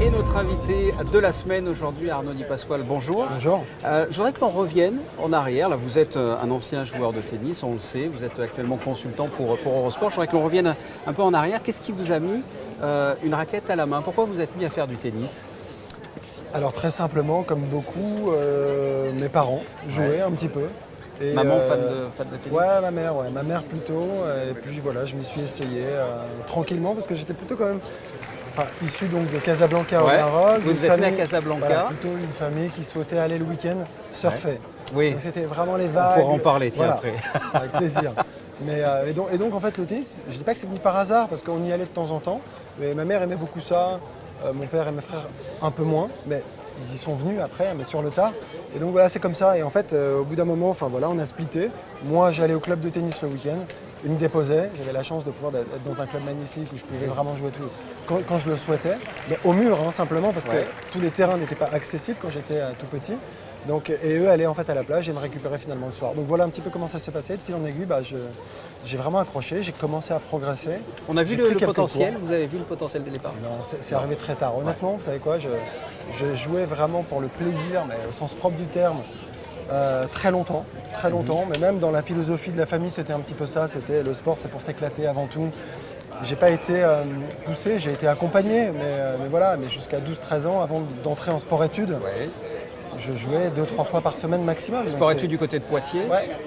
Et notre invité de la semaine aujourd'hui, Arnaud Di Pasquale, bonjour. Bonjour. Je voudrais que l'on revienne en arrière. Là, vous êtes un ancien joueur de tennis, on le sait. Vous êtes actuellement consultant pour Eurosport. Je voudrais que l'on revienne un peu en arrière. Qu'est-ce qui vous a mis une raquette à la main? Pourquoi vous êtes mis à faire du tennis? Alors très simplement, comme beaucoup, mes parents jouaient un petit peu. Et, Maman fan de tennis? Ouais, ma mère plutôt. Et puis voilà, je m'y suis essayé tranquillement parce que j'étais plutôt quand même issu donc de Casablanca au Maroc. Vous êtes né à Casablanca. Voilà, plutôt une famille qui souhaitait aller le week-end surfer. Oui. Donc c'était vraiment les vagues. On pourra en parler, tiens, voilà, après. avec plaisir. Et donc en fait le tennis, je ne dis pas que c'est venu par hasard parce qu'on y allait de temps en temps. Mais ma mère aimait beaucoup ça, mon père et mes frères un peu moins. Mais ils y sont venus après, mais sur le tard. Et donc voilà, c'est comme ça. Et en fait, au bout d'un moment, on a splitté. Moi, j'allais au club de tennis le week-end. Ils me déposaient. J'avais la chance de pouvoir être dans un club magnifique où je pouvais vraiment jouer tout quand je le souhaitais. Mais au mur, simplement, parce que tous les terrains n'étaient pas accessibles quand j'étais tout petit. Donc, et eux allaient en fait à la plage et me récupéraient finalement le soir. Donc voilà un petit peu comment ça s'est passé. De fil en aiguille, j'ai vraiment accroché. J'ai commencé à progresser. On a vu le potentiel. Vous avez vu le potentiel dès le départ? Non, c'est arrivé très tard. Honnêtement, vous savez quoi, je jouais vraiment pour le plaisir, mais au sens propre du terme, très longtemps. Mais même dans la philosophie de la famille, c'était un petit peu ça. C'était le sport, c'est pour s'éclater avant tout. J'ai pas été poussé, j'ai été accompagné, mais jusqu'à 12-13 ans, avant d'entrer en sport-études, je jouais 2-3 fois par semaine maximum. Sport-études du côté de Poitiers.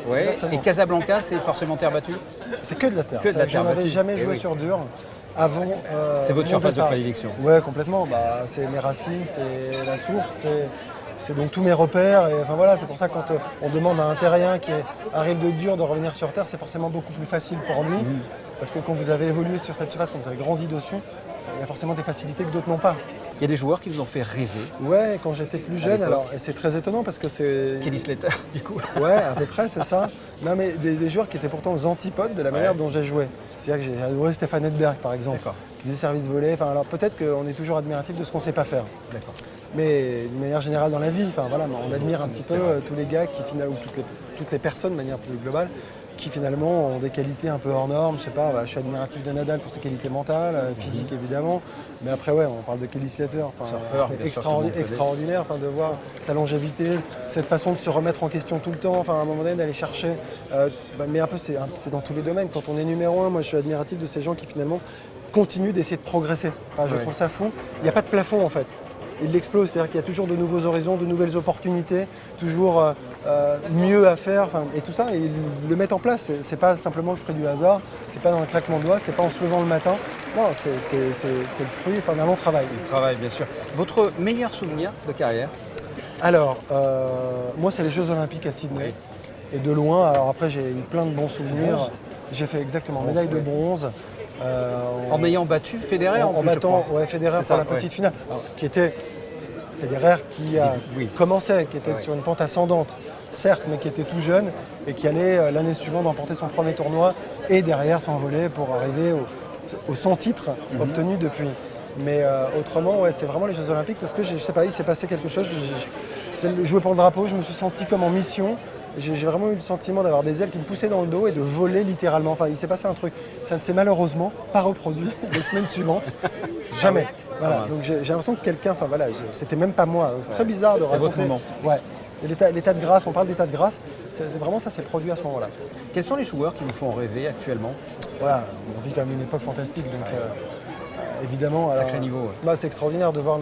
Ouais. Et Casablanca, c'est forcément terre battue? C'est que de la terre. Je n'avais jamais joué sur dur avant. C'est votre surface de prédilection? Ouais, complètement. C'est mes racines, c'est la source, c'est donc tous mes repères. Et c'est pour ça que quand on demande à un terrien qui arrive de dur de revenir sur terre, c'est forcément beaucoup plus facile pour lui. Parce que quand vous avez évolué sur cette surface, quand vous avez grandi dessus, il y a forcément des facilités que d'autres n'ont pas. Il y a des joueurs qui vous ont fait rêver? Ouais, quand j'étais plus jeune, et c'est très étonnant parce que c'est... Kelly Slater, du coup. Ouais, à peu près, c'est ça. Non, mais des joueurs qui étaient pourtant aux antipodes de la manière dont j'ai joué. C'est-à-dire que j'ai adoré Stéphane Edberg, par exemple, qui faisait service volé. Alors peut-être qu'on est toujours admiratif de ce qu'on ne sait pas faire. D'accord. Mais d'une manière générale dans la vie, on admire un petit peu tous les gars qui finalement, ou toutes les personnes de manière plus globale, qui finalement ont des qualités un peu hors normes. Je sais pas, je suis admiratif de Nadal pour ses qualités mentales, physiques évidemment. Mais après, on parle de Kelly Slater. C'est extraordinaire de voir sa longévité, cette façon de se remettre en question tout le temps, à un moment donné d'aller chercher. Mais un peu, c'est dans tous les domaines. Quand on est numéro 1, moi je suis admiratif de ces gens qui finalement continuent d'essayer de progresser. Je trouve ça fou. Il n'y a pas de plafond en fait. Il l'explose, c'est-à-dire qu'il y a toujours de nouveaux horizons, de nouvelles opportunités, toujours mieux à faire, et tout ça, et ils le mettent en place. C'est pas simplement le fruit du hasard, c'est pas dans un claquement de doigts, c'est pas en se levant le matin. Non, c'est le fruit d'un long travail. C'est le travail, bien sûr. Votre meilleur souvenir de carrière? Alors, moi, c'est les Jeux Olympiques à Sydney. Et de loin, alors après, j'ai eu plein de bons souvenirs. J'ai fait exactement médaille de bronze. En ayant battu Federer en battant Federer pour la petite finale, qui était Federer qui commençait, qui était sur une pente ascendante, certes, mais qui était tout jeune et qui allait l'année suivante remporter son premier tournoi et derrière s'envoler pour arriver au 100 titres obtenus depuis. Mais autrement, c'est vraiment les Jeux Olympiques parce que je sais pas, il s'est passé quelque chose. J'ai joué pour le drapeau, je me suis senti comme en mission. J'ai vraiment eu le sentiment d'avoir des ailes qui me poussaient dans le dos et de voler littéralement. Il s'est passé un truc. Ça ne s'est malheureusement pas reproduit les semaines suivantes. Jamais. Donc j'ai l'impression que quelqu'un, c'était même pas moi. C'est très bizarre de raconter. C'est votre moment. Ouais. Et l'état de grâce, on parle d'état de grâce, c'est vraiment ça s'est produit à ce moment-là. Quels sont les joueurs qui vous font rêver actuellement? Voilà, on vit quand même une époque fantastique. Donc, évidemment, sacré niveau. C'est extraordinaire de voir,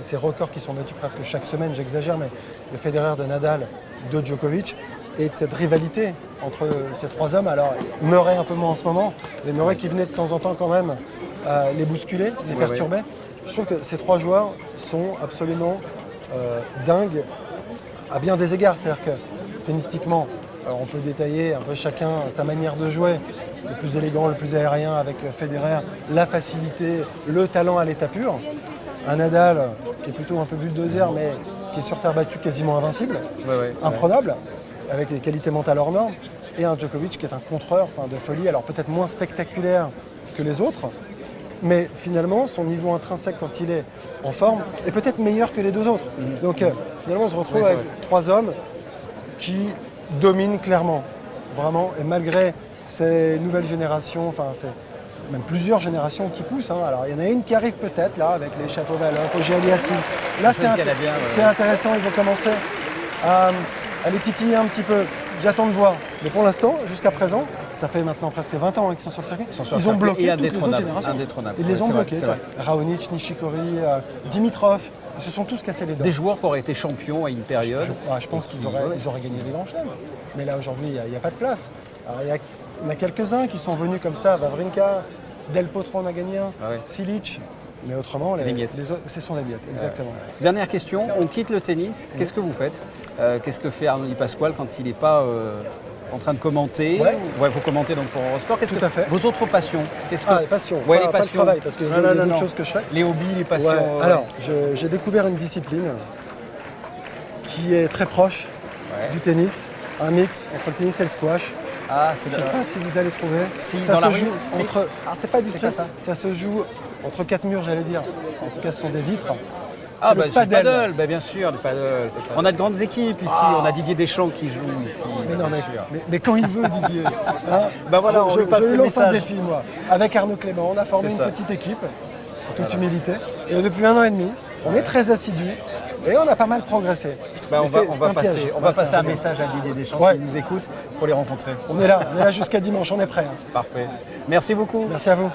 ces records qui sont battus presque chaque semaine, j'exagère, mais le Federer, de Nadal, de Djokovic, et de cette rivalité entre ces trois hommes. Alors, Murray un peu moins en ce moment, mais Murray qui venait de temps en temps quand même les bousculer, les perturber. Je trouve que ces trois joueurs sont absolument dingues à bien des égards. C'est-à-dire que tennistiquement, on peut détailler un peu chacun sa manière de jouer. Le plus élégant, le plus aérien avec Federer, la facilité, le talent à l'état pur. Un Nadal qui est plutôt un peu bulldozer, mais qui est sur terre battue quasiment invincible, imprenable, avec des qualités mentales hors normes. Et un Djokovic qui est un contreur de folie, alors peut-être moins spectaculaire que les autres, mais finalement son niveau intrinsèque quand il est en forme est peut-être meilleur que les deux autres. Donc finalement on se retrouve avec trois hommes qui dominent clairement, vraiment, et malgré ces nouvelles générations, même plusieurs générations qui poussent. Hein. Alors, il y en a une qui arrive peut-être, là, avec les Chapeau Vallon, Roger Aliassim. Là, c'est intéressant, ils vont commencer à les titiller un petit peu. J'attends de voir. Mais pour l'instant, jusqu'à présent, ça fait maintenant presque 20 ans qu'ils sont sur le circuit. Ils ont bloqué toutes les autres générations. Ils les ont bloqués. Raonic, Nishikori, Dimitrov, ils se sont tous cassés les dents. Des joueurs qui auraient été champions à une période. Je pense qu'ils auraient gagné des grands chelems. Mais là, aujourd'hui, il n'y a pas de place. Alors, il y en a quelques-uns qui sont venus comme ça. Wawrinka, Del Potro en a gagné un, Silic. Mais autrement, c'est des miettes. Ce sont des miettes, exactement. Dernière question, on quitte le tennis. Qu'est-ce que vous faites? Qu'est-ce que fait Arnaud Di Pasquale quand il n'est pas en train de commenter? Vous commentez donc pour Eurosport. Qu'est-ce que vos autres passions? Les passions. Les pas passions. Le travail, parce qu'il y a d'autres choses que je fais. Les hobbies, les passions. Alors, j'ai découvert une discipline qui est très proche du tennis, un mix entre le tennis et le squash. Je ne sais pas si vous allez trouver. Ça se joue entre. C'est pas du street, ça se joue entre 4 murs, j'allais dire. En tout cas, ce sont des vitres. Le paddle, bien sûr, le paddle. On a de grandes équipes ici, on a Didier Deschamps qui joue ici. Mais quand il veut, Didier. Je lui lance un défi, moi. Avec Arnaud Clément, on a formé une petite équipe, en toute humilité. Et depuis 1 an et demi, on est très assidus et on a pas mal progressé. On va passer un message à Didier Deschamps. S'il nous écoute, il faut les rencontrer. On est là jusqu'à dimanche, on est prêts. Parfait. Merci beaucoup. Merci à vous.